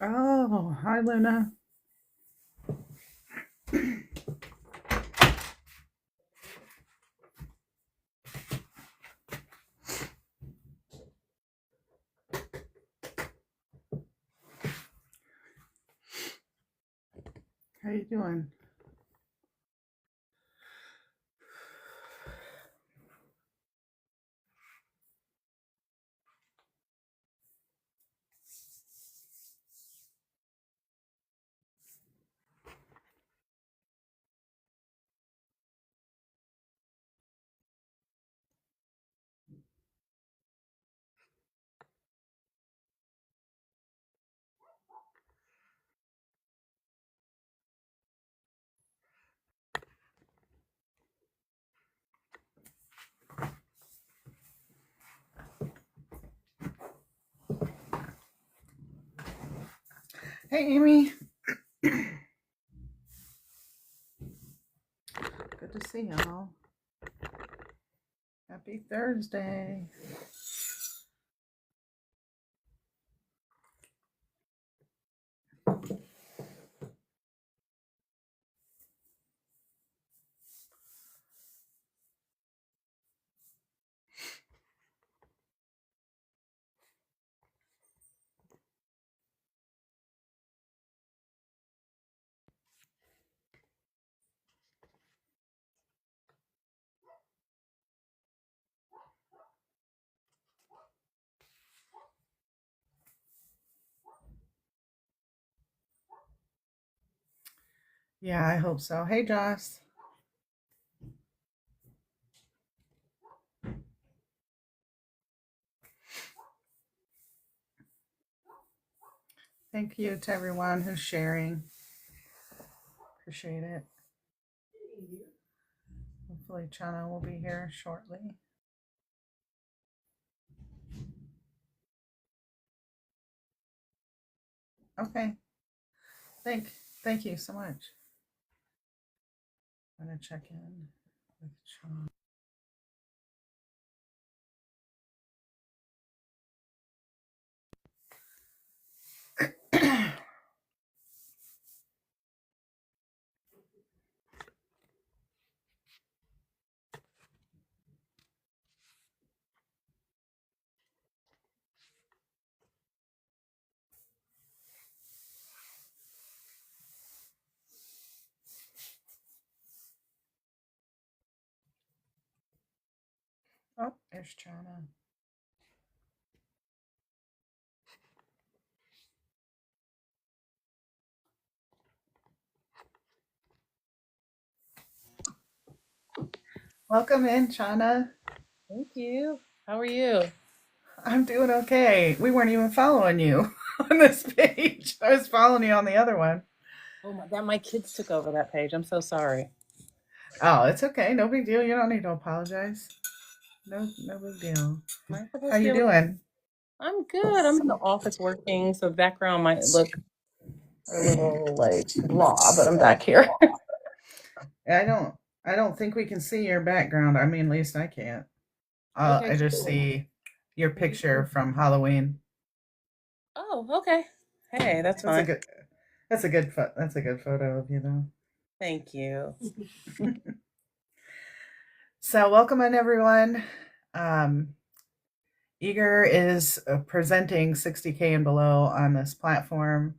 Oh, hi, Luna. How you doing? Hey, Amy. Good to see y'all. Happy Thursday. Yeah, I hope so. Hey, Joss. Thank you to everyone who's sharing. Appreciate it. Hopefully, Chana will be here shortly. Okay. Thank, thank you so much. I'm gonna check in with Chana. Oh, there's Chana. Welcome in, Chana. Thank you. How are you? I'm doing okay. We weren't even following you on this page. I was following you on the other one. Oh my God, my kids took over that page. I'm so sorry. Oh, it's okay. No big deal. You don't need to apologize. No big deal. Am I How supposed to be you able to? doing? I'm good. I'm in the office working, so background might look a little like blah, but I'm back here. I don't. I don't think we can see your background. I mean, at least I can't. Okay, I just cool. see your picture from Halloween. Oh, okay. Hey, that's That's a fine. good. That's a good. That's a good photo of you, though. Thank you. So, welcome in, everyone. Um, Eager is presenting 60K and below on this platform.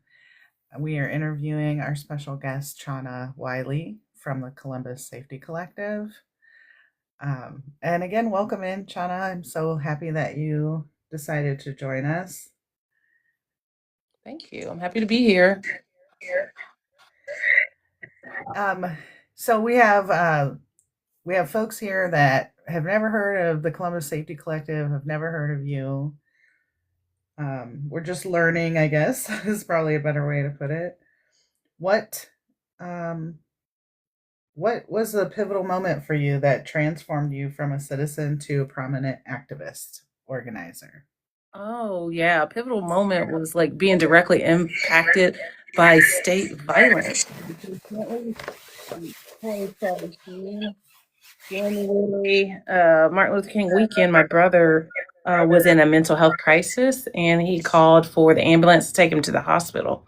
We are interviewing our special guest, Chana Wiley from the Columbus Safety Collective. And again, welcome in, Chana. I'm so happy that you decided to join us. Thank you. I'm happy to be here. Um, so we have folks here that have never heard of the Columbus Safety Collective, have never heard of you. We're just learning, I guess, is probably a better way to put it. What um, what was the pivotal moment for you that transformed you from a citizen to a prominent activist organizer? Oh, yeah. A pivotal moment was like being directly impacted by state violence. Recently, 2017, January, Martin Luther King weekend, my brother was in a mental health crisis, and he called for the ambulance to take him to the hospital.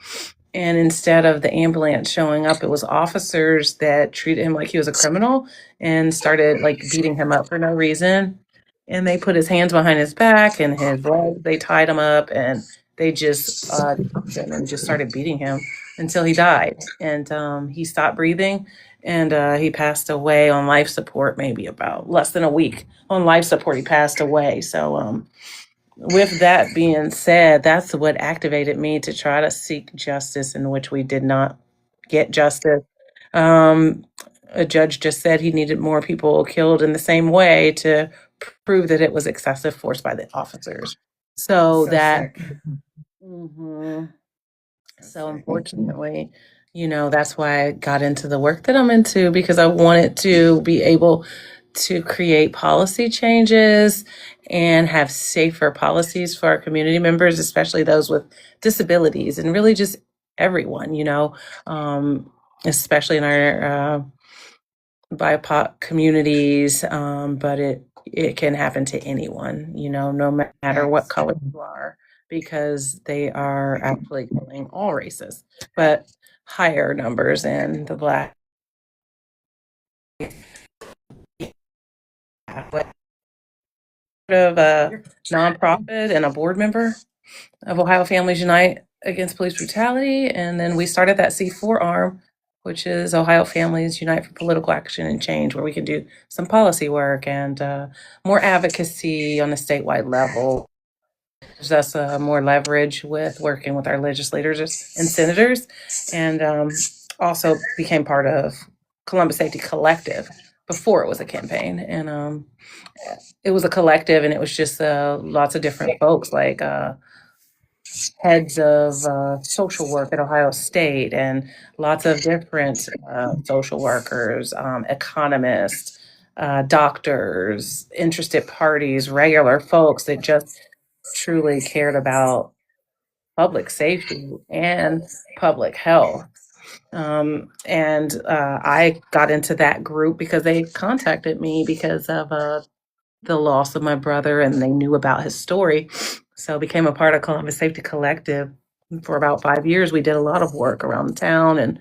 And instead of the ambulance showing up, it was officers that treated him like he was a criminal and started like beating him up for no reason. And they put his hands behind his back and his legs. They tied him up and they just choked him and just started beating him until he died. And he stopped breathing and he passed away on life support, maybe about less than a week on life support. He passed away. So with that being said, that's what activated me to try to seek justice, in which we did not get justice. Um, a judge just said he needed more people killed in the same way to prove that it was excessive force by the officers. So So that, sick. mhm. So So sick. unfortunately, that's why I got into the work that I'm into, because I wanted to be able to create policy changes and have safer policies for our community members, especially those with disabilities, and really just everyone, um, especially in our BIPOC communities. But it can happen to anyone, no matter what Yes. color you are, because they are actually killing all races, but higher numbers in the Black. What of a You're nonprofit and a board member of Ohio Families Unite Against Police Brutality. And then we started that C4 arm, which is Ohio Families Unite for Political Action and Change, where we can do some policy work and more advocacy on a statewide level. Gives us more leverage with working with our legislators and senators, and also became part of Columbus Safety Collective before it was a campaign. And it was a collective, and it was just lots of different folks, like heads of social work at Ohio State, and lots of different social workers, economists, doctors, interested parties, regular folks that just truly cared about public safety and public health. And I got into that group because they contacted me because of the loss of my brother, and they knew about his story. So I became a part of Columbus Safety Collective. For about 5 years, we did a lot of work around the town and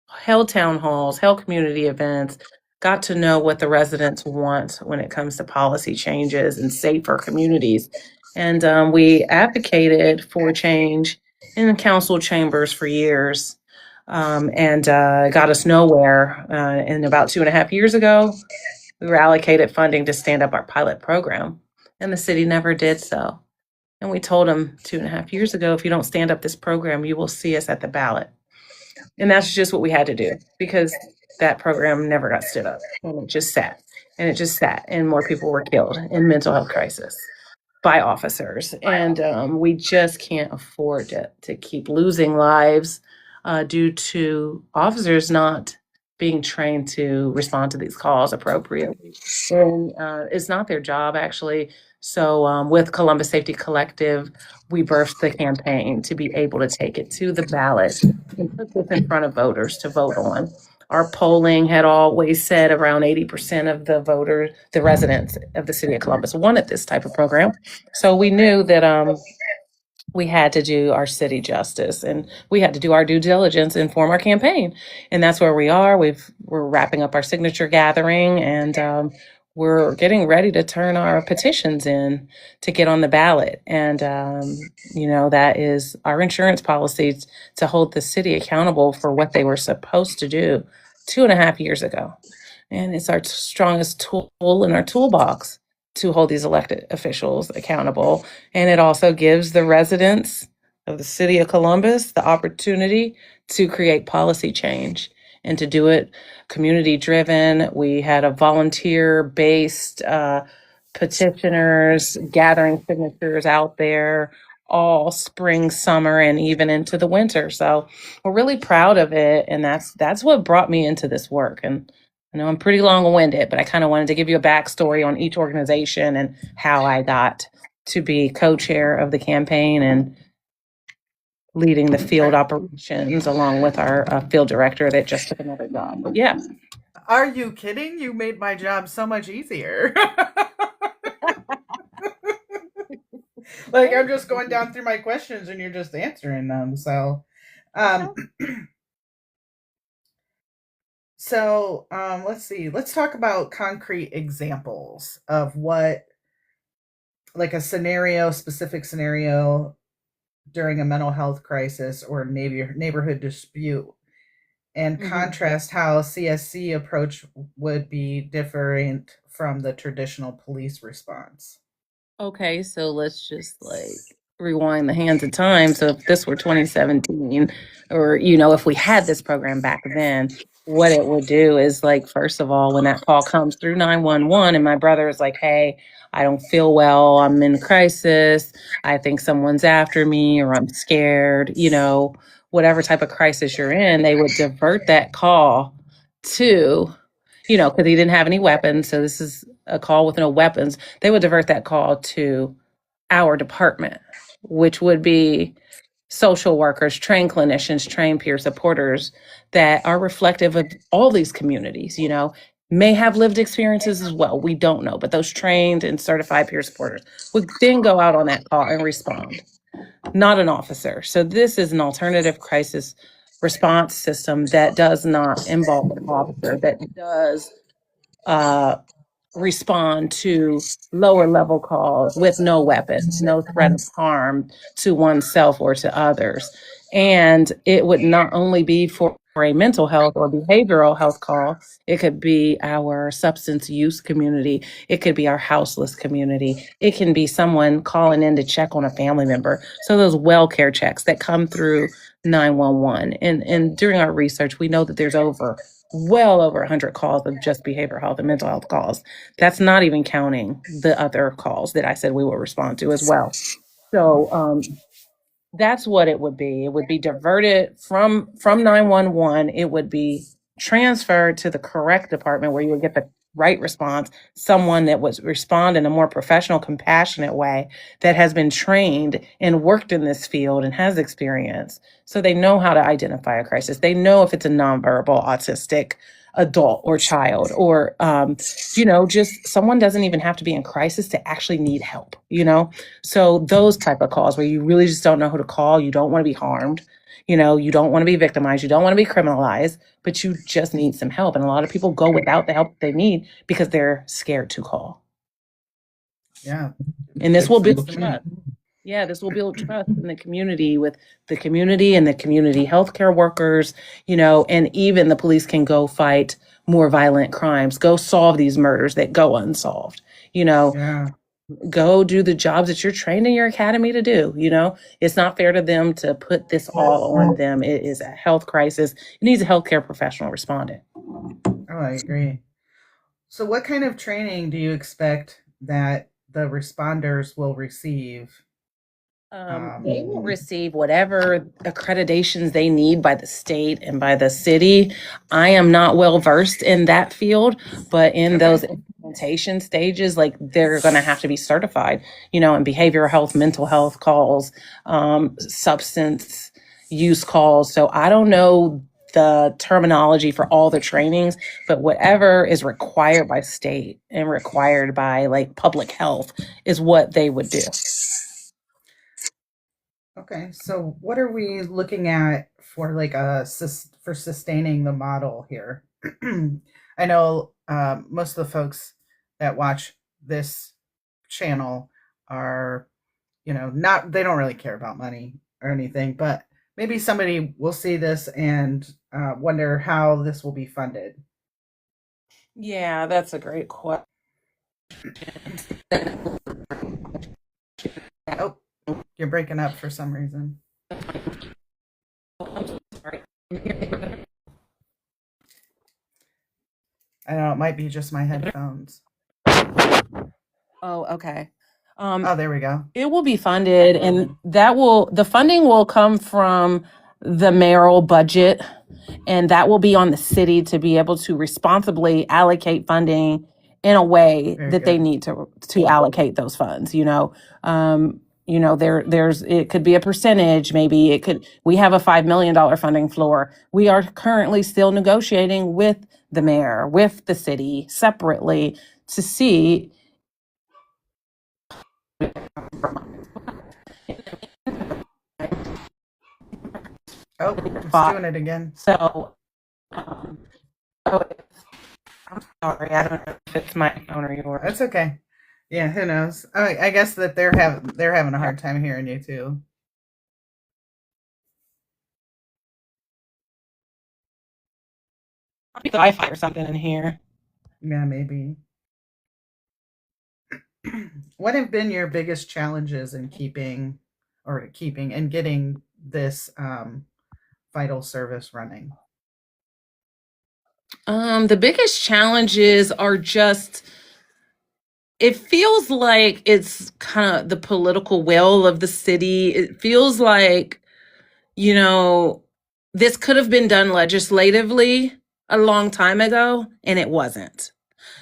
held town halls, held community events, got to know what the residents want when it comes to policy changes and safer communities. And we advocated for change in the council chambers for years, and got us nowhere. And about 2.5 years ago, we were allocated funding to stand up our pilot program, and the city never did so. And we told them 2.5 years ago, if you don't stand up this program, you will see us at the ballot. And that's just what we had to do, because that program never got stood up, and it just sat, and it just sat, and more people were killed in mental health crisis by officers. And we just can't afford to keep losing lives due to officers not being trained to respond to these calls appropriately. And it's not their job, actually. So with Columbus Safety Collective, we birthed the campaign to be able to take it to the ballot and put this in front of voters to vote on. Our polling had always said around 80% of the voters, the residents of the city of Columbus, wanted this type of program. So we knew that we had to do our city justice, and we had to do our due diligence and form our campaign. And that's where we are. We're wrapping up our signature gathering, and we're getting ready to turn our petitions in to get on the ballot. And that is our insurance policies, to hold the city accountable for what they were supposed to do 2.5 years ago. And it's our strongest tool in our toolbox to hold these elected officials accountable. And it also gives the residents of the city of Columbus the opportunity to create policy change and to do it community driven. We had a volunteer based petitioners gathering signatures out there all spring, summer, and even into the winter. So we're really proud of it. And that's what brought me into this work. And I know I'm pretty long-winded, but I kind of wanted to give you a backstory on each organization and how I got to be co-chair of the campaign and leading the field operations along with our field director that just took another job. But yeah. Are you kidding? You made my job so much easier. Like I'm just going down through my questions and you're just answering them. So, um, let's see. Let's talk about concrete examples of what, like a scenario, specific scenario during a mental health crisis or neighborhood dispute, and contrast how CSC approach would be different from the traditional police response. Okay, so let's just like rewind the hands of time. So if this were 2017, or if we had this program back then, what it would do is like, first of all, when that call comes through 911 and my brother is like, hey, I don't feel well, I'm in crisis, I think someone's after me, or I'm scared, whatever type of crisis you're in, they would divert that call to, because he didn't have any weapons. So this is a call with no weapons. They would divert that call to our department, which would be social workers, trained clinicians, trained peer supporters that are reflective of all these communities, may have lived experiences as well. We don't know, but those trained and certified peer supporters would then go out on that call and respond, not an officer. So this is an alternative crisis response system that does not involve an officer, that does uh, respond to lower level calls with no weapons, no threat of harm to oneself or to others. And it would not only be for a mental health or behavioral health call, it could be our substance use community, it could be our houseless community, it can be someone calling in to check on a family member. So those well care checks that come through 911. And during our research, we know that there's well over 100 calls of just behavioral health and mental health calls. That's not even counting the other calls that I said we will respond to as well. So that's what it would be. It would be diverted from 911. It would be transferred to the correct department where you would get the right response, someone that would respond in a more professional, compassionate way, that has been trained and worked in this field and has experience. So they know how to identify a crisis. They know if it's a nonverbal autistic adult or child, or just someone doesn't even have to be in crisis to actually need help. So those type of calls where you really just don't know who to call, you don't want to be harmed, you don't want to be victimized, you don't want to be criminalized, but you just need some help. And a lot of people go without the help they need because they're scared to call. Yeah. And this will build trust. Yeah, this will build trust in the community, with the community and the community healthcare workers, and even the police can go fight more violent crimes, go solve these murders that go unsolved, Yeah. go do the jobs that you're trained in your academy to do. It's not fair to them to put this all on them. It is a health crisis. It needs a healthcare professional responding. Oh, I agree. So, what kind of training do you expect that the responders will receive? They will receive whatever accreditations they need by the state and by the city. I am not well versed in that field, but in those implementation stages, like, they're going to have to be certified, in behavioral health, mental health calls, substance use calls. So I don't know the terminology for all the trainings, but whatever is required by state and required by like public health is what they would do. Okay, so what are we looking at for like for sustaining the model here? I know most of the folks that watch this channel are, not, they don't really care about money or anything, but maybe somebody will see this and wonder how this will be funded. Yeah, that's a great question. Oh, you're breaking up for some reason. I'm sorry. I don't know, it might be just my headphones. Oh, okay. Oh, there we go. It will be funded, and the funding will come from the mayoral budget, and that will be on the city to be able to responsibly allocate funding in a way Very that they good. need to allocate those funds. There's it could be a percentage, maybe we have a $5 million funding floor. We are currently still negotiating with the mayor, with the city separately, to see Oh, it's doing it again. So, um, oh, I'm sorry. I don't know if it's my phone or yours. That's okay. Yeah, who knows? I guess that they're having a hard time hearing you too. Probably Wi-Fi or something in here. Yeah, maybe. What have been your biggest challenges in keeping and getting this vital service running? The biggest challenges are just, it feels like it's kind of the political will of the city. It feels like, you know, this could have been done legislatively a long time ago, and it wasn't.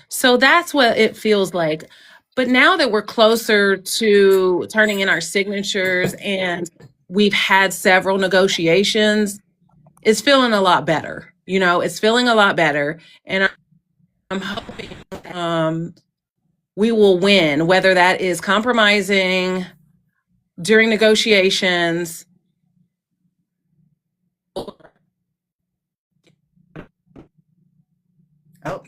So that's what it feels like. But now that we're closer to turning in our signatures and we've had several negotiations, it's feeling a lot better. It's feeling a lot better. And I'm hoping we will win, whether that is compromising during negotiations. Oh,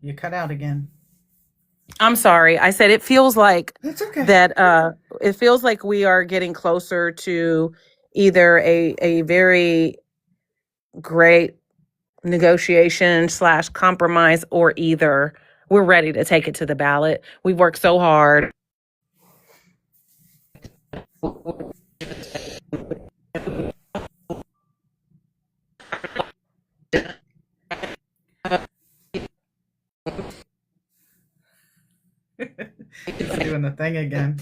you cut out again. I'm sorry. I said it feels like That's okay. that it feels like we are getting closer to either a very great negotiation slash compromise, or either we're ready to take it to the ballot. We've worked so hard. It's doing the thing again.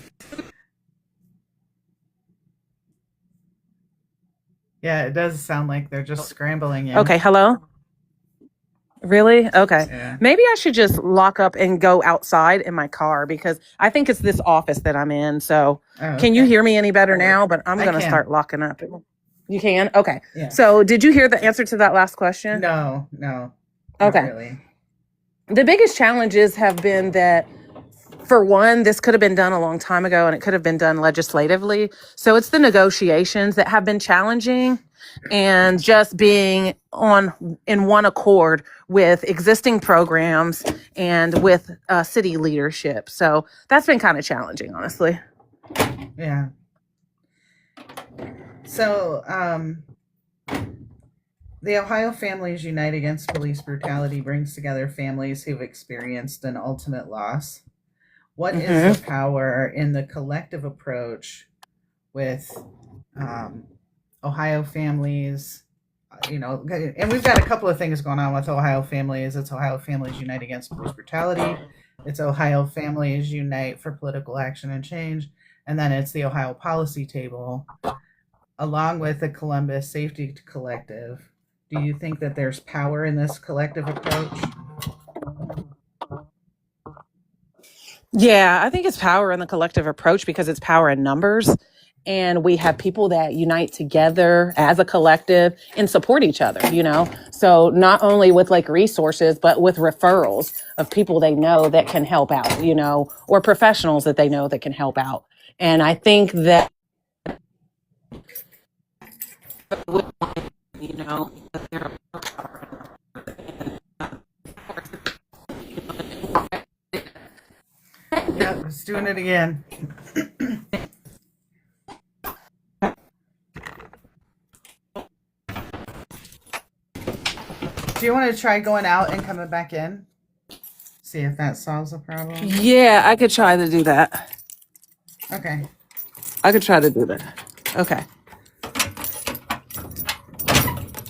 Yeah, it does sound like they're just scrambling you. Okay, hello? Really? Okay. Yeah. Maybe I should just lock up and go outside in my car, because I think it's this office that I'm in. So Oh, can you okay. hear me any better now? But I'm I going to can. start locking up. You can? Okay. Yeah. So did you hear the answer to that last question? No, not Okay. really. The biggest challenges have been that, for one, this could have been done a long time ago and it could have been done legislatively. So it's the negotiations that have been challenging, and just being in one accord with existing programs and with city leadership. So that's been kind of challenging, honestly. Yeah. So, the Ohio Families Unite Against Police Brutality brings together families who've experienced an ultimate loss. What is the power in the collective approach with Ohio families? And we've got a couple of things going on with Ohio Families. It's Ohio Families Unite Against Police Brutality. It's Ohio Families Unite for Political Action and Change. And then it's the Ohio Policy Table, along with the Columbus Safety Collective. Do you think that there's power in this collective approach? Yeah, I think it's power in the collective approach because it's power in numbers. And we have people that unite together as a collective and support each other, So not only with like resources, but with referrals of people they know that can help out, or professionals that they know that can help out. And I think that, Yeah, it's doing it again. Do you want to try going out and coming back in? See if that solves the problem. Yeah, I could try to do that. Okay. I could try to do that. Okay.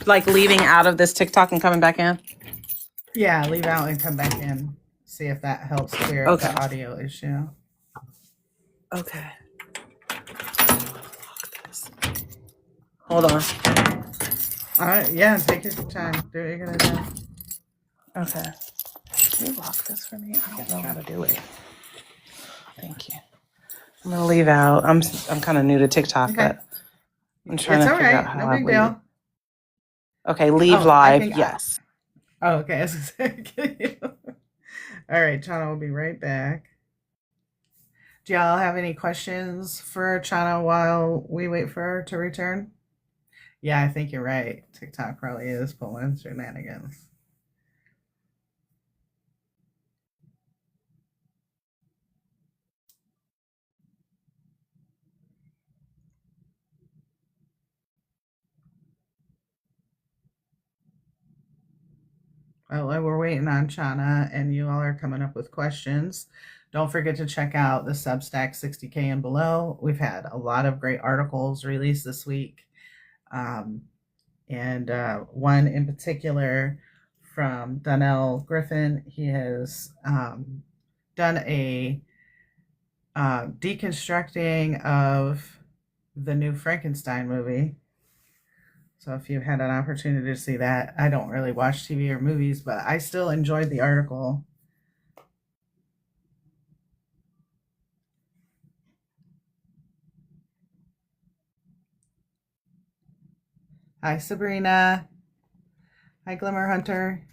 Like leaving out of this TikTok and coming back in? Yeah, leave out and come back in. See if that helps clear up the audio issue. Okay. Hold on. All right. Yeah, take your time. Do what you're going to do. Okay. Can you lock this for me? I don't know how to do it. Thank you. I'm going to leave out. I'm kind of new to TikTok, but I'm trying to figure out how no big deal. Okay, leave live. Yes. Oh, okay. All right, Chana will be right back. Do y'all have any questions for Chana while we wait for her to return? Yeah, I think you're right. TikTok probably is pulling shenanigans. Well, while we're waiting on Chana and you all are coming up with questions, don't forget to check out the Substack 60K and below. We've had a lot of great articles released this week. Um, and one in particular from Donnell Griffin. He has done a deconstructing of the new Frankenstein movie. So if you've had an opportunity to see that, I don't really watch TV or movies, but I still enjoyed the article. Hi, Sabrina. Hi, Glimmer Hunter.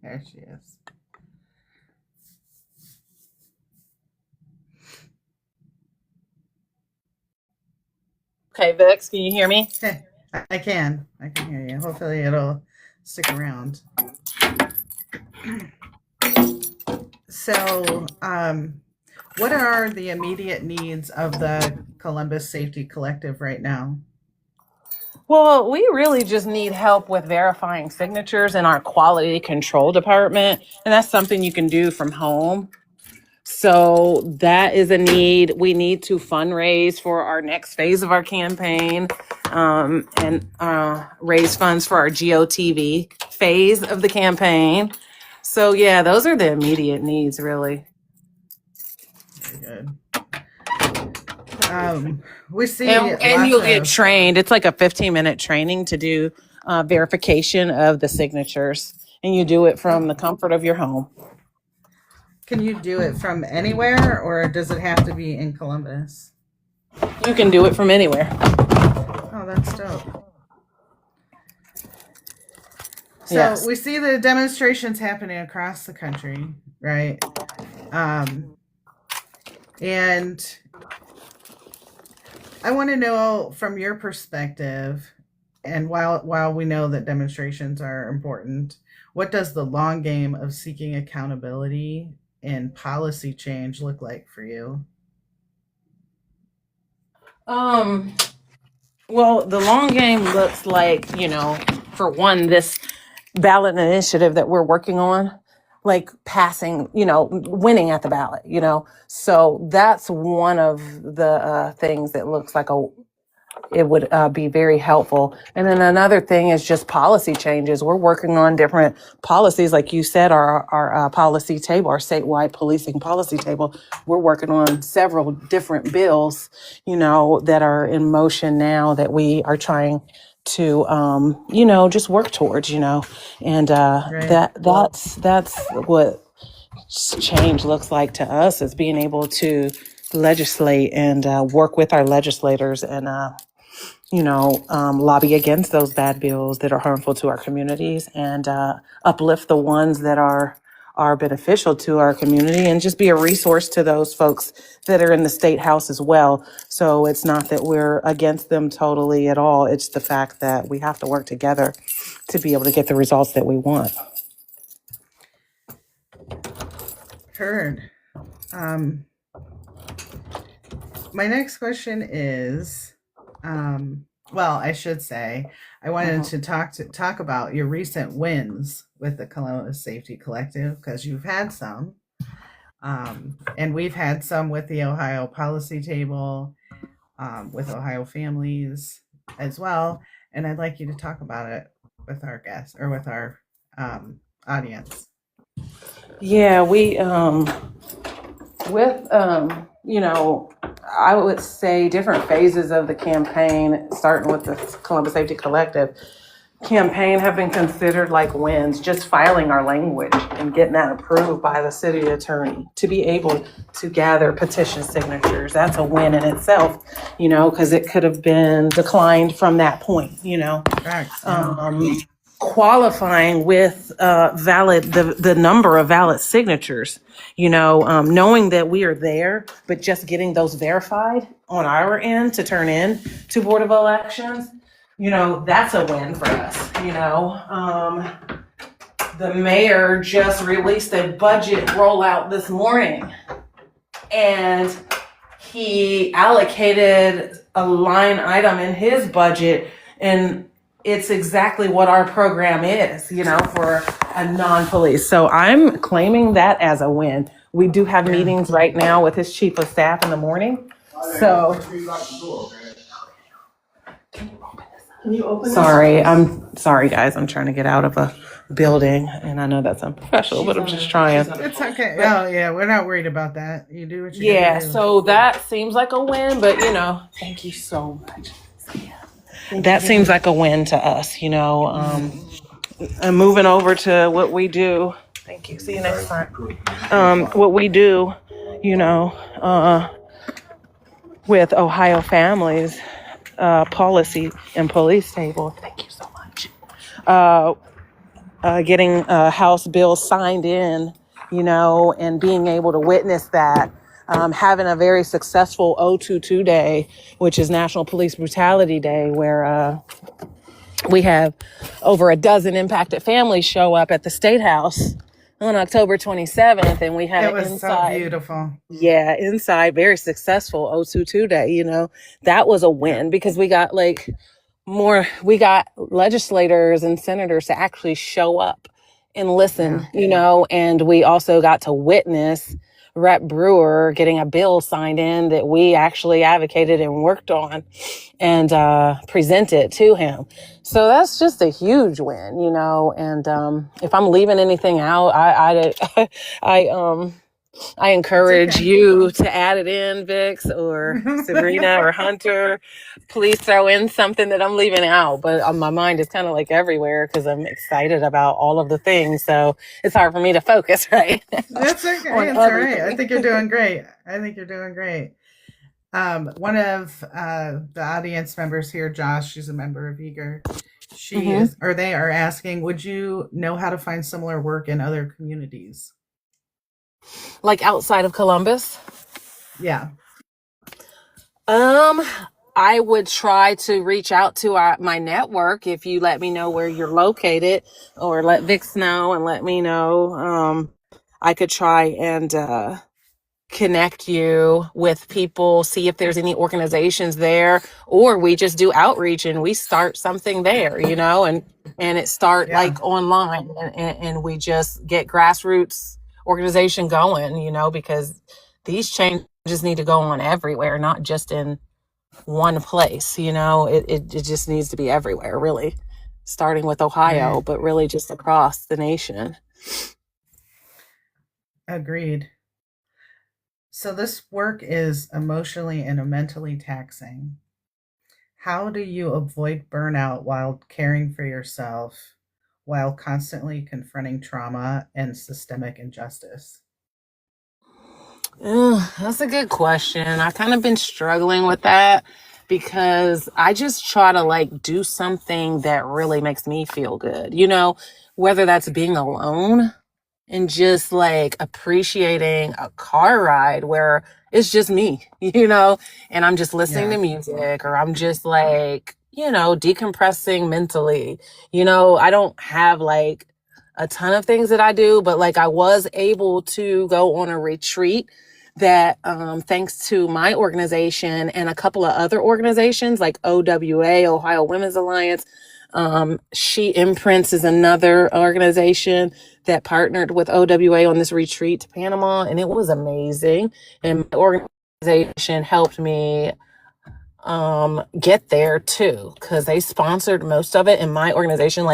There she is. Okay, Vex, can you hear me? I can hear you. Hopefully it'll stick around. So, what are the immediate needs of the Columbus Safety Collective right now? Well, we really just need help with verifying signatures in our quality control department, and that's something you can do from home. So that is a need. We need to fundraise for our next phase of our campaign, and raise funds for our GOTV phase of the campaign. So yeah, those are the immediate needs, really. Very good. We see And you'll get trained. It's like a 15-minute training to do verification of the signatures, and you do it from the comfort of your home. Can you do it from anywhere, or does it have to be in Columbus? You can do it from anywhere. Oh, that's dope. So yes. We see the demonstrations happening across the country, right? And I want to know from your perspective, and while we know that demonstrations are important, what does the long game of seeking accountability and policy change look like for you? Well, the long game looks like, for one, this ballot initiative that we're working on, like passing, winning at the ballot, So that's one of the things that looks like it would be very helpful. And then another thing is just policy changes. We're working on different policies. Like you said, our policy table, our statewide policing policy table, we're working on several different bills, that are in motion now that we are trying to, just work towards, and Right. that's what change looks like to us, is being able to legislate and work with our legislators and lobby against those bad bills that are harmful to our communities, and uplift the ones that are beneficial to our community, and just be a resource to those folks that are in the state house as well. So it's not that we're against them totally at all. It's the fact that we have to work together to be able to get the results that we want. Heard. My next question is, well, I should say, I wanted to talk about your recent wins with the Columbus Safety Collective, because you've had some, and we've had some with the Ohio Policy Table, with Ohio Families as well. And I'd like you to talk about it with our guests, or with our audience. Yeah, we with I would say different phases of the campaign, starting with the Columbus Safety Collective. campaign have been considered like wins. Just filing our language and getting that approved by the city attorney to be able to gather petition signatures. That's a win in itself, because it could have been declined from that point, Facts. qualifying with the number of valid signatures, knowing that we are there, but just getting those verified on our end to turn in to Board of Elections, that's a win for us. The mayor just released a budget rollout this morning, and he allocated a line item in his budget, and it's exactly what our program is, for a non-police. So I'm claiming that as a win. We do have meetings right now with his chief of staff in the morning. So, can you open this? Sorry, guys. I'm trying to get out of a building, and I know that's unprofessional, but I'm just trying. It's okay. Oh yeah, we're not worried about that. You do what you Yeah, do. so that seems like a win, but thank you so much. That seems like a win to us, and moving over to what we do. Thank you. See you next time. What we do, with Ohio Families Policy and Police Table. Thank you so much. Getting a House bill signed in, and being able to witness that. Having a very successful 022 Day, which is National Police Brutality Day, where we have over a dozen impacted families show up at the State House on October 27th, and we had It was so beautiful. Yeah, inside, very successful 022 Day. That was a win because we got legislators and senators to actually show up and listen, and we also got to witness Rep. Brewer getting a bill signed in that we actually advocated and worked on and presented to him. So that's just a huge win, and if I'm leaving anything out, I encourage you to add it in, Vix or Sabrina or Hunter. Please throw in something that I'm leaving out. But my mind is kind of like everywhere because I'm excited about all of the things. So it's hard for me to focus, right? That's okay. It's all right. I think you're doing great. One of the audience members here, Josh, she's a member of Eager. They are asking, would you know how to find similar work in other communities? Like outside of Columbus? Yeah. I would try to reach out to my network if you let me know where you're located, or let Vix know and let me know. I could try and connect you with people, see if there's any organizations there, or we just do outreach and we start something there, and it start like online and we just get grassroots organization going, because these changes need to go on everywhere, not just in one place. It just needs to be everywhere, really, starting with Ohio, but really just across the nation. Agreed. So this work is emotionally and mentally taxing. How do you avoid burnout while caring for yourself, while constantly confronting trauma and systemic injustice? That's a good question. I've kind of been struggling with that because I just try to do something that really makes me feel good, whether that's being alone and just appreciating a car ride where it's just me, and I'm just listening to music, or I'm just decompressing mentally. I don't have a ton of things that I do, but I was able to go on a retreat that thanks to my organization and a couple of other organizations like OWA, Ohio Women's Alliance. She Imprints is another organization that partnered with OWA on this retreat to Panama, and it was amazing. And my organization helped me get there too, because they sponsored most of it, and my organization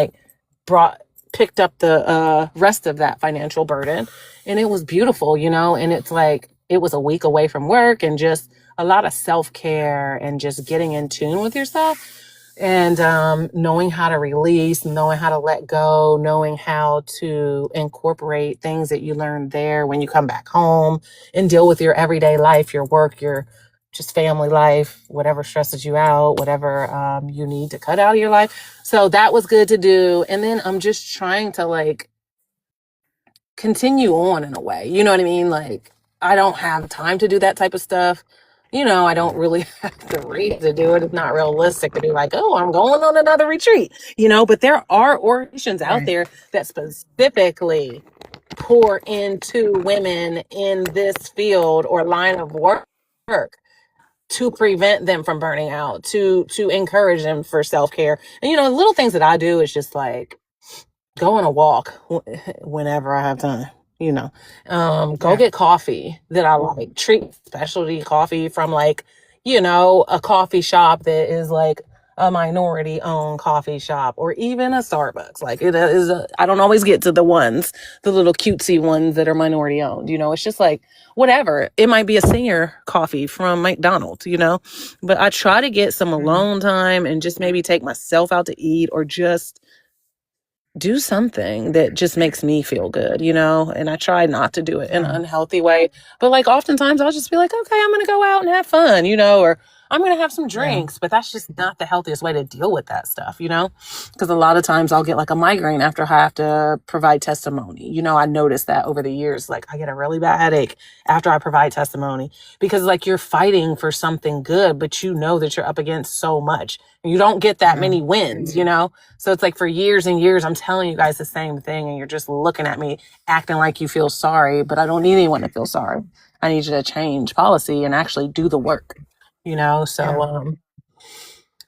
picked up the rest of that financial burden, and it was beautiful, and it's it was a week away from work and just a lot of self-care and just getting in tune with yourself. And knowing how to release, knowing how to let go, knowing how to incorporate things that you learned there when you come back home and deal with your everyday life, your work, your just family life, whatever stresses you out, whatever you need to cut out of your life. So that was good to do. And then I'm just trying to like continue on in a way. You know what I mean? Like, I don't have time to do that type of stuff. I don't really have the reason to do it. It's not realistic to be like, oh, I'm going on another retreat, but there are organizations out Right. there that specifically pour into women in this field or line of work to prevent them from burning out, to encourage them for self-care. And little things that I do is just like go on a walk whenever I have time. Go Yeah. get coffee that I like, treat specialty coffee from like, a coffee shop that is like a minority owned coffee shop or even a Starbucks. Like I don't always get to the little cutesy ones that are minority owned. It's just like whatever. It might be a senior coffee from McDonald's, but I try to get some Mhm. alone time and just maybe take myself out to eat or just do something that just makes me feel good, and I try not to do it in an Yeah. unhealthy way. But like oftentimes I'll just be like, okay, I'm gonna go out and have fun, or I'm gonna have some Yeah. drinks, but that's just not the healthiest way to deal with that stuff, because a lot of times I'll get like a migraine after I have to provide testimony. I noticed that over the years, like I get a really bad headache after I provide testimony because like you're fighting for something good, but you know that you're up against so much. You don't get that Yeah. many wins, So it's like for years and years, I'm telling you guys the same thing, and you're just looking at me acting like you feel sorry, but I don't need anyone to feel sorry. I need you to change policy and actually do the work, So Yeah.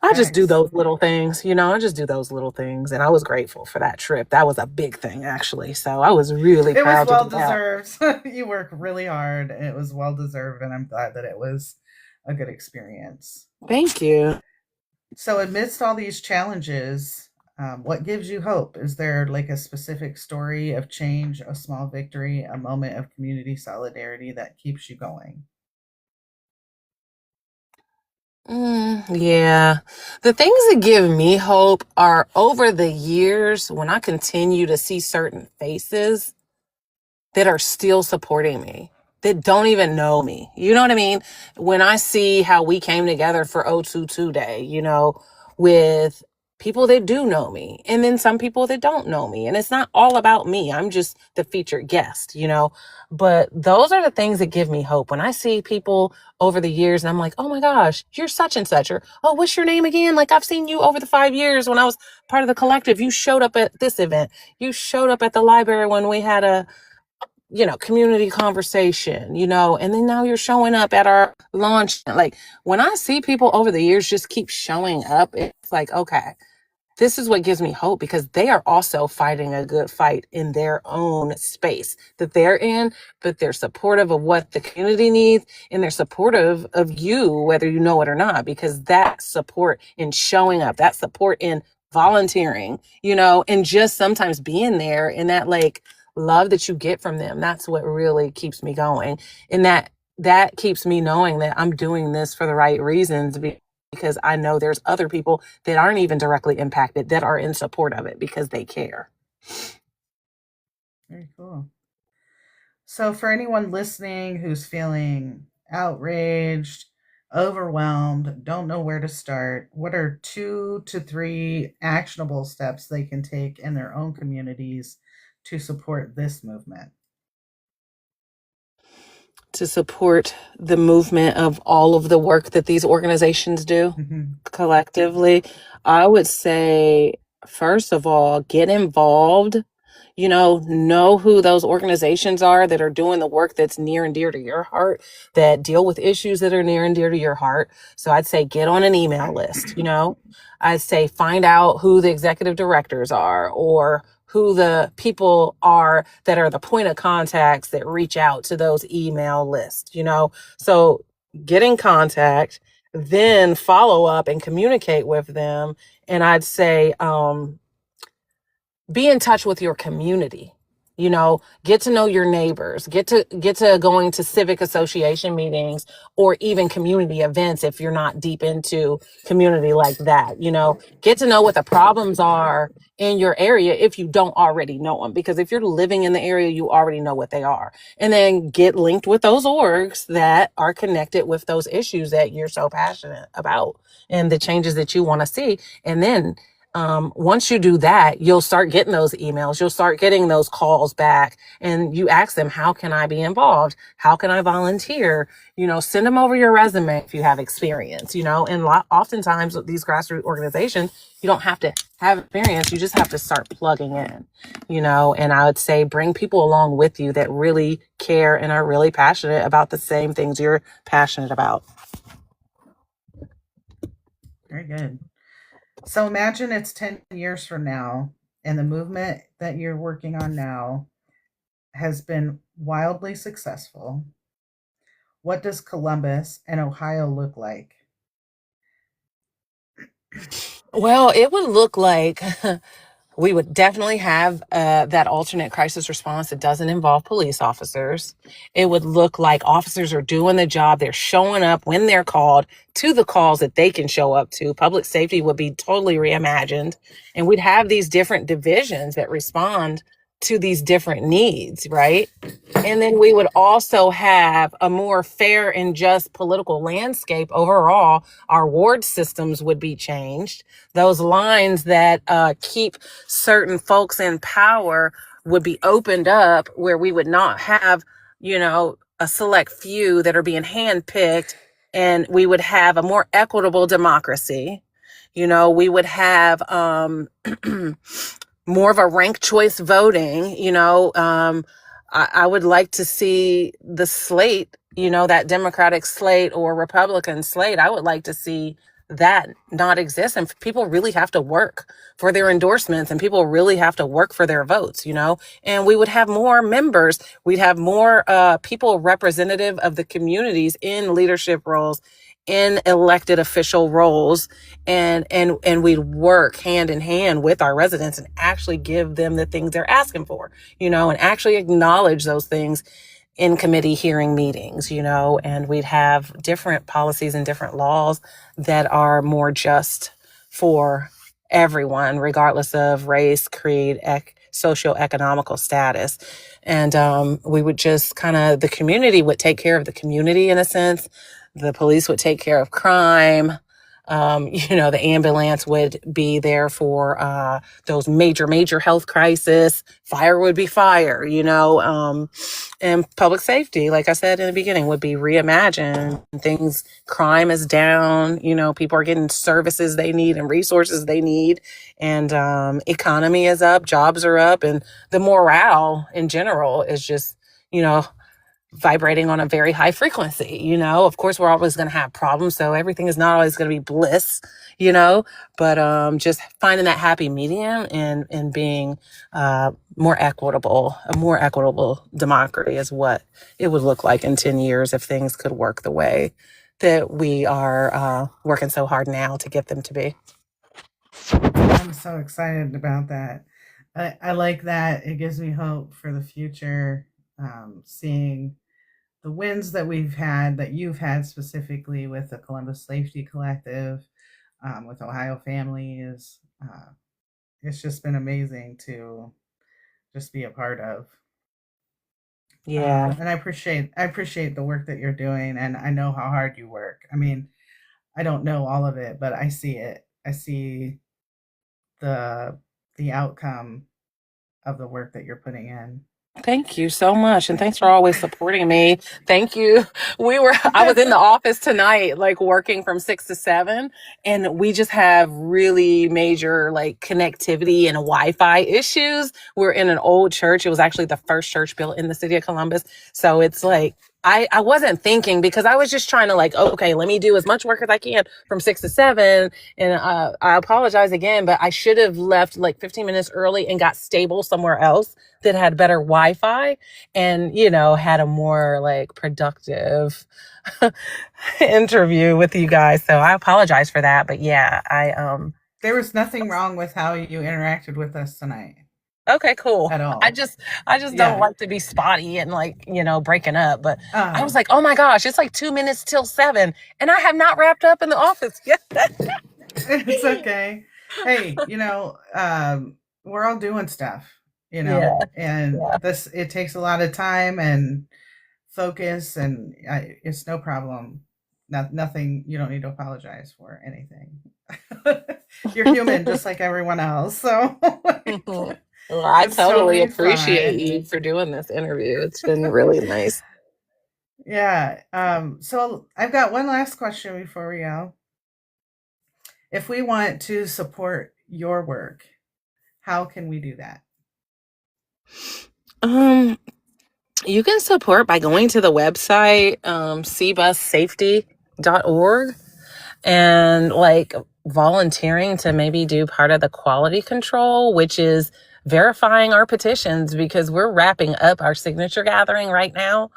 I just do Thanks. those little things, I just do those little things. And I was grateful for that trip. That was a big thing, actually. So I was really It was proud to well do that. deserved. You work really hard and it was well deserved, and I'm glad that it was a good experience. Thank you. So, amidst all these challenges, what gives you hope? Is there like a specific story of change, a small victory, a moment of community solidarity that keeps you going? Yeah. The things that give me hope are over the years when I continue to see certain faces that are still supporting me, that don't even know me. You know what I mean? When I see how we came together for 022 Day, with people that do know me and then some people that don't know me. And it's not all about me. I'm just the featured guest, But those are the things that give me hope. When I see people over the years and I'm like, oh my gosh, you're such and such, or oh, what's your name again? Like I've seen you over the 5 years when I was part of the collective. You showed up at this event. You showed up at the library when we had a community conversation, and then now you're showing up at our launch. Like when I see people over the years just keep showing up, it's like, okay, this is what gives me hope because they are also fighting a good fight in their own space that they're in, but they're supportive of what the community needs and they're supportive of you, whether you know it or not, because that support in showing up, that support in volunteering, and just sometimes being there and that like love that you get from them. That's what really keeps me going. And that keeps me knowing that I'm doing this for the right reasons because I know there's other people that aren't even directly impacted that are in support of it because they care. Very cool. So, for anyone listening who's feeling outraged, overwhelmed, don't know where to start, what are 2 to 3 actionable steps they can take in their own communities to support this movement? To support the movement of all of the work that these organizations do Mhm. collectively, I would say, first of all, get involved. Know who those organizations are that are doing the work that's near and dear to your heart, that deal with issues that are near and dear to your heart. So I'd say get on an email list. I'd say find out who the executive directors are or who the people are that are the point of contacts that reach out to those email lists. So get in contact, then follow up and communicate with them. And I'd say, be in touch with your community. Get to know your neighbors, get to going to civic association meetings or even community events if you're not deep into community like that. Get to know what the problems are in your area if you don't already know them, because if you're living in the area, you already know what they are. And then get linked with those orgs that are connected with those issues that you're so passionate about and the changes that you want to see. And then once you do that, you'll start getting those emails, you'll start getting those calls back, and you ask them, how can I be involved? How can I volunteer? Send them over your resume if you have experience, and oftentimes with these grassroots organizations, you don't have to have experience. You just have to start plugging in, and I would say bring people along with you that really care and are really passionate about the same things you're passionate about. Very good. So imagine it's 10 years from now and the movement that you're working on now has been wildly successful. What does Columbus and Ohio look like? Well, it would look like we would definitely have that alternate crisis response that doesn't involve police officers. It would look like officers are doing the job. They're showing up when they're called to the calls that they can show up to. Public safety would be totally reimagined. And we'd have these different divisions that respond to these different needs, right? And then we would also have a more fair and just political landscape overall. Our ward systems would be changed. Those lines that keep certain folks in power would be opened up, where we would not have, a select few that are being handpicked, and we would have a more equitable democracy. We would have more of a ranked choice voting. I would like to see the slate, that Democratic slate or Republican slate. I would like to see that not exist. And people really have to work for their endorsements, and people really have to work for their votes, and we would have more members. We'd have more people representative of the communities in leadership roles, in elected official roles, and we'd work hand in hand with our residents and actually give them the things they're asking for, and actually acknowledge those things in committee hearing meetings, and we'd have different policies and different laws that are more just for everyone, regardless of race, creed, socioeconomical status. And we would just the community would take care of the community in a sense. The police would take care of crime. The ambulance would be there for those major health crisis. Fire would be fire, and public safety, like I said in the beginning, would be reimagined. Things, crime is down, people are getting services they need and resources they need, and economy is up, jobs are up, and the morale in general is just, vibrating on a very high frequency. Of course, we're always going to have problems, so everything is not always going to be bliss, but just finding that happy medium and being a more equitable democracy is what it would look like in 10 years if things could work the way that we are working so hard now to get them to be. I'm so excited about that. I like that. It gives me hope for the future. Seeing the wins that you've had specifically with the Columbus Safety Collective, with Ohio Families. It's just been amazing to just be a part of. Yeah. And I appreciate the work that you're doing, and I know how hard you work. I mean, I don't know all of it, but I see it. I see the outcome of the work that you're putting in. Thank you so much. And thanks for always supporting me. Thank you. I was in the office tonight, like working from 6 to 7, and we just have really major like connectivity and Wi-Fi issues. We're in an old church. It was actually the first church built in the city of Columbus. So it's like, I wasn't thinking, because I was just trying to okay, let me do as much work as I can from 6 to 7. And I apologize again, but I should have left like 15 minutes early and got stable somewhere else that had better Wi-Fi and, had a more like productive interview with you guys. So I apologize for that. But yeah, there was nothing wrong with how you interacted with us tonight. Okay, cool. at I all. just I just don't Yeah. like to be spotty and like, breaking up. But I was Um, like, oh my gosh, it's like 2 minutes till 7, and I have not wrapped up in the office yet. it's okay. Hey, we're all doing stuff, Yeah, and yeah. it takes a lot of time and focus, and it's no problem. Nothing. You don't need to apologize for anything. You're human, just like everyone else. So Well, I it's totally totally appreciate fine. you for doing this interview. It's been really nice. Yeah. So I've got one last question before we go. If we want to support your work, how can we do that? Um, you can support by going to the website, cbussafety.org, and like volunteering to maybe do part of the quality control, which is verifying our petitions because we're wrapping up our signature gathering right now.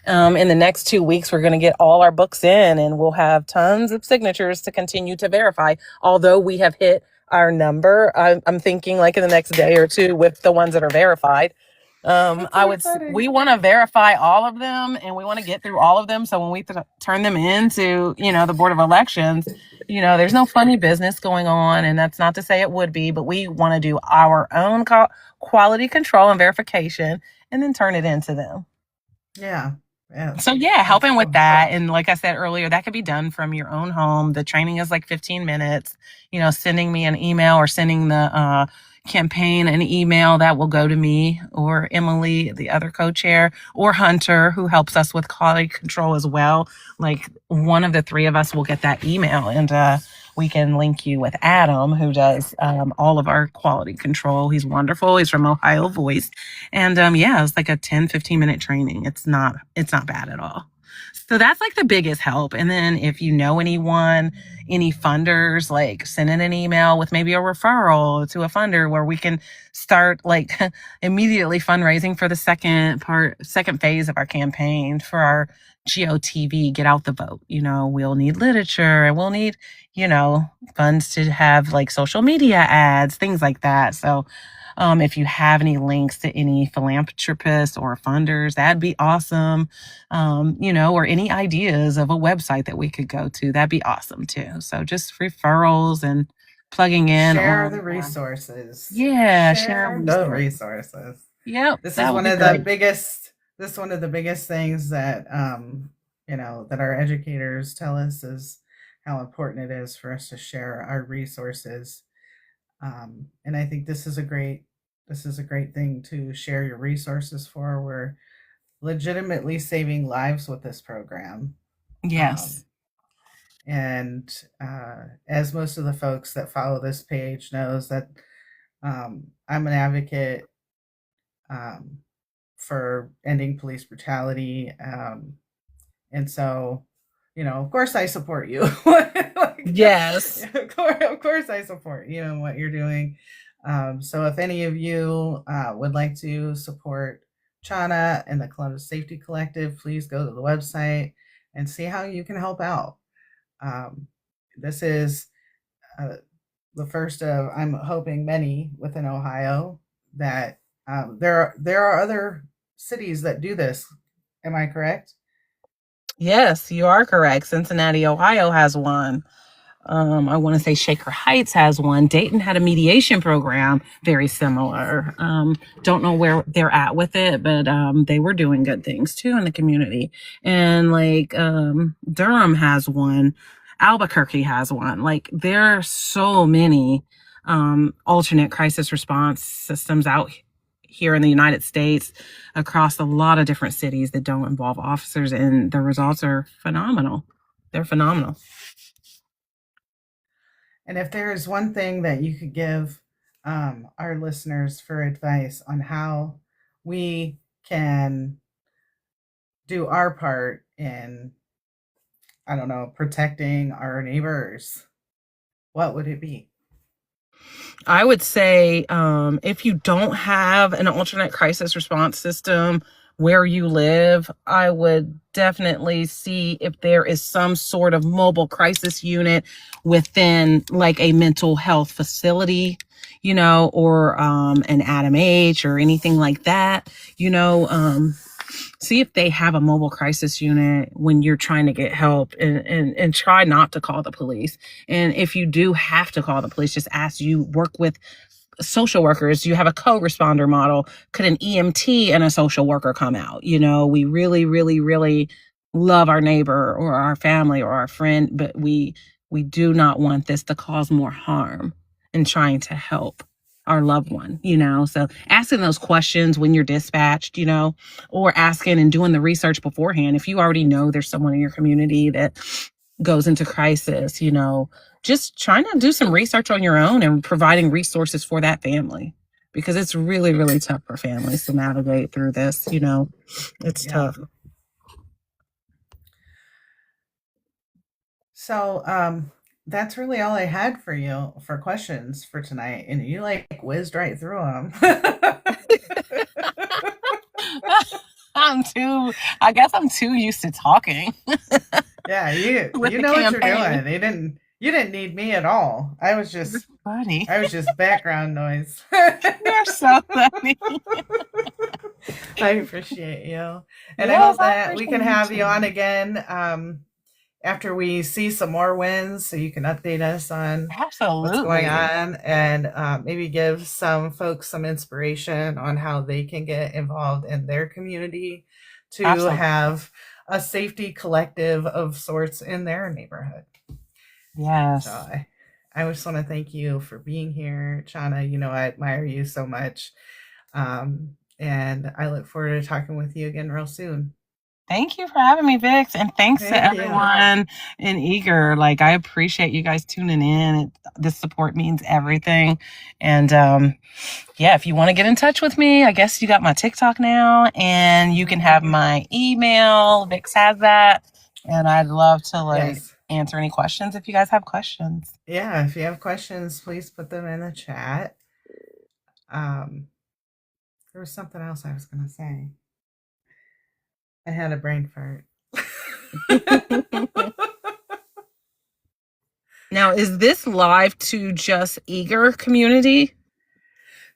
In the next 2 weeks, we're going to get all our books in and we'll have tons of signatures to continue to verify. Although we have hit our number, I'm thinking like in the next day or two with the ones that are verified. That's so We exciting. want to verify all of them and we want to get through all of them. So when we turn them into, the Board of Elections, there's no funny business going on. And that's not to say it would be, but we want to do our own quality control and verification and then turn it into them. Yeah. Yeah. So yeah, That's helping with cool. that. And like I said earlier, that could be done from your own home. The training is like 15 minutes, sending me an email or sending the campaign an email that will go to me or Emily, the other co-chair, or Hunter, who helps us with quality control as well. Like one of the three of us will get that email and we can link you with Adam, who does all of our quality control. He's wonderful. He's from Ohio Voice. And yeah, it's like a 10-15 minute training. It's not bad at all. So that's like the biggest help. And then if you know anyone, any funders, like send in an email with maybe a referral to a funder where we can start like immediately fundraising for the second phase of our campaign for our GOTV, get out the vote. We'll need literature and we'll need, funds to have like social media ads, things like that. So if you have any links to any philanthropists or funders, that'd be awesome. Or any ideas of a website that we could go to, that'd be awesome too. So just referrals and plugging in Share the on, resources. yeah, share Share the resources. resources. Yep, This is that would one be of the great. biggest this is one of the biggest things that that our educators tell us is how important it is for us to share our resources. And I think this is a great thing to share your resources for. We're legitimately saving lives with this program. Um, Yes. and as most of the folks that follow this page knows that I'm an advocate um, for ending police brutality. And so, of course I support you. Yes. Of course I support you and what you're doing. So if any of you would like to support Chana and the Columbus Safety Collective, please go to the website and see how you can help out. This is uh, the first of, I'm hoping, many within Ohio that there are other cities that do this. Am I correct? Yes, you are correct. Cincinnati, Ohio has one. I want to say Shaker Heights has one. Dayton had a mediation program very similar. Don't know where they're at with it, but they were doing good things too in the community. And like Durham has one, Albuquerque has one. Like there are so many alternate crisis response systems out here in the United States across a lot of different cities that don't involve officers, and the results are phenomenal. They're phenomenal. And if there is one thing that you could give our listeners for advice on how we can do our part in, I don't know, protecting our neighbors, what would it be? I would say if you don't have an alternate crisis response system where you live, I would definitely see if there is some sort of mobile crisis unit within like a mental health facility, or an Adam H or anything like that, see if they have a mobile crisis unit when you're trying to get help, and try not to call the police. And if you do have to call the police, just ask. You work with social workers, you have a co-responder model. Could an EMT and a social worker come out? We really, really, really love our neighbor or our family or our friend, but we do not want this to cause more harm in trying to help our loved one, so asking those questions when you're dispatched, or asking and doing the research beforehand. If you already know there's someone in your community that goes into crisis, just trying to do some research on your own and providing resources for that family, because it's really, really tough for families to navigate through this. It's tough. So, that's really all I had for you for questions for tonight, and you whizzed right through them. I guess I'm too used to talking. Yeah, you know what you're doing. You didn't need me at all. I was just funny. I was just background noise. You're so funny. I appreciate you. And I hope that we can have you on again after we see some more wins, so you can update us on what's going on, and maybe give some folks some inspiration on how they can get involved in their community to have a safety collective of sorts in their neighborhood. Yes. So I just want to thank you for being here, Chana. I admire you so much. And I look forward to talking with you again real soon. Thank you for having me, Vix. And thanks to everyone in Eager. I appreciate you guys tuning in. This support means everything. And if you want to get in touch with me, I guess you got my TikTok now, and you can have my email. Vix has that. And I'd love to answer any questions if you guys have questions. Yeah, if you have questions, please put them in the chat. There was something else I was going to say. I had a brain fart. Now, is this live to just Eager community?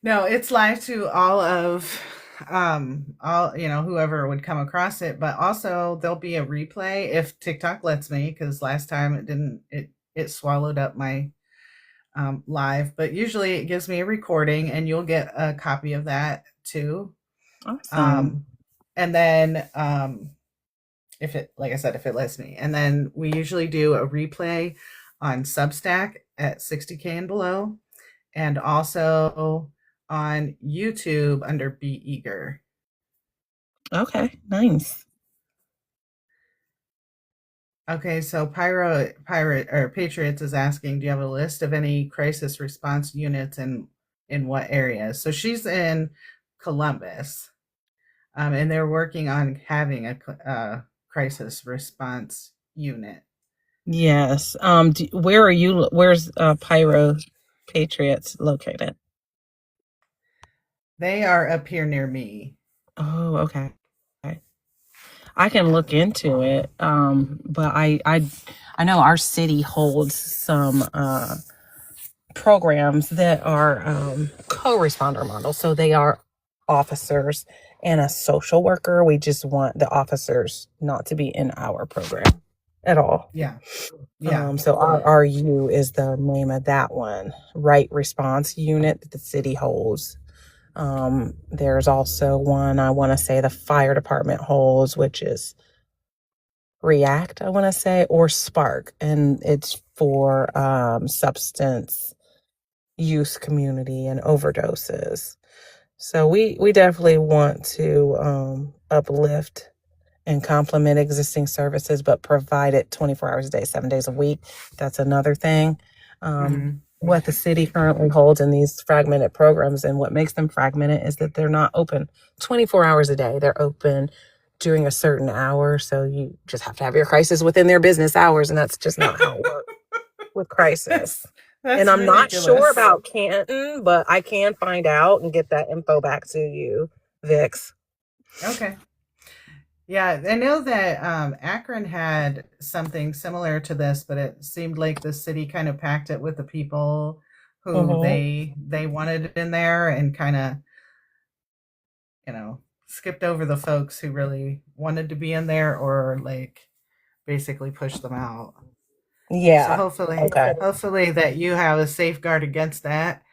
No, it's live to all of whoever would come across it, but also there'll be a replay if TikTok lets me, because last time it didn't. It swallowed up my live, but usually it gives me a recording, and you'll get a copy of that too. Awesome. And then if it lets me, and then we usually do a replay on Substack at 60K and below, and also on YouTube under Be Eager. Okay, nice. Okay, so Patriots is asking, do you have a list of any crisis response units in what areas? So she's in Columbus, and they're working on having a crisis response unit. Yes. Where are you? Where's Pyro Patriots located? They are up here near me. Oh, okay. I can look into it. But I know our city holds some programs that are co-responder models. So they are officers and a social worker. We just want the officers not to be in our program at all. Yeah. So RU is the name of that one, Right Response Unit, that the city holds. There's also one, I want to say the fire department holds, which is React, I want to say, or Spark, and it's for substance use community and overdoses. So we definitely want to uplift and complement existing services, but provide it 24 hours a day, 7 days a week. That's another thing. What the city currently holds in these fragmented programs, and what makes them fragmented, is that they're not open 24 hours a day. They're open during a certain hour. So you just have to have your crisis within their business hours, and that's just not how it works with crisis. That's and I'm ridiculous. Not sure about Canton, but I can find out and get that info back to you, Vix. Okay. Yeah, I know that Akron had something similar to this, but it seemed like the city kind of packed it with the people who Hmm. they wanted in there, and kind of, skipped over the folks who really wanted to be in there, or like basically pushed them out. So Yeah. Okay. hopefully that you have a safeguard against that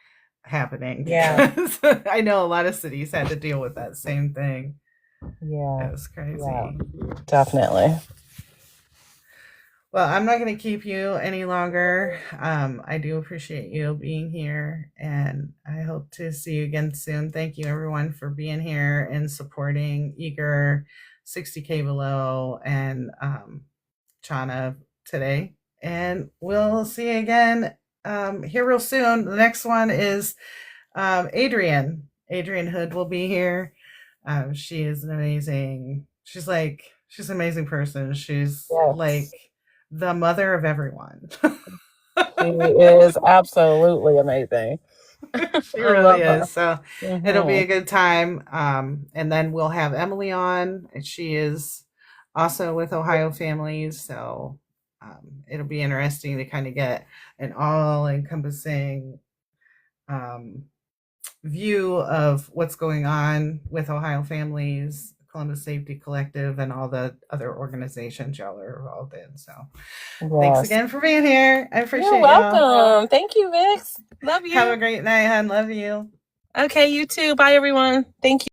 happening, Yeah. because I know a lot of cities had to deal with that same thing. Yeah. It was Yeah. crazy. Definitely. Well, I'm not going to keep you any longer. I do appreciate you being here, and I hope to see you again soon. Thank you, everyone, for being here and supporting Eager, 60K Below, and Chana today. And we'll see you again here real soon. The next one is Adrienne. Adrienne Hood will be here. She is an amazing. She's an amazing person. She's like Yes. the mother of everyone. She is absolutely amazing. She I really love her. is. So it'll be Hmm. a good time. And then we'll have Emily on, and she is also with Ohio Families. So it'll be interesting to kind of get an all encompassing um, view of what's going on with Ohio Families, Columbus Safety Collective, and all the other organizations y'all are involved in. So thanks Yes. again for being here. I You're appreciate y'all. welcome. Thank you, Vix. Love Have you. a great night, hon. Love you. Okay, you too. Bye, everyone. Thank you.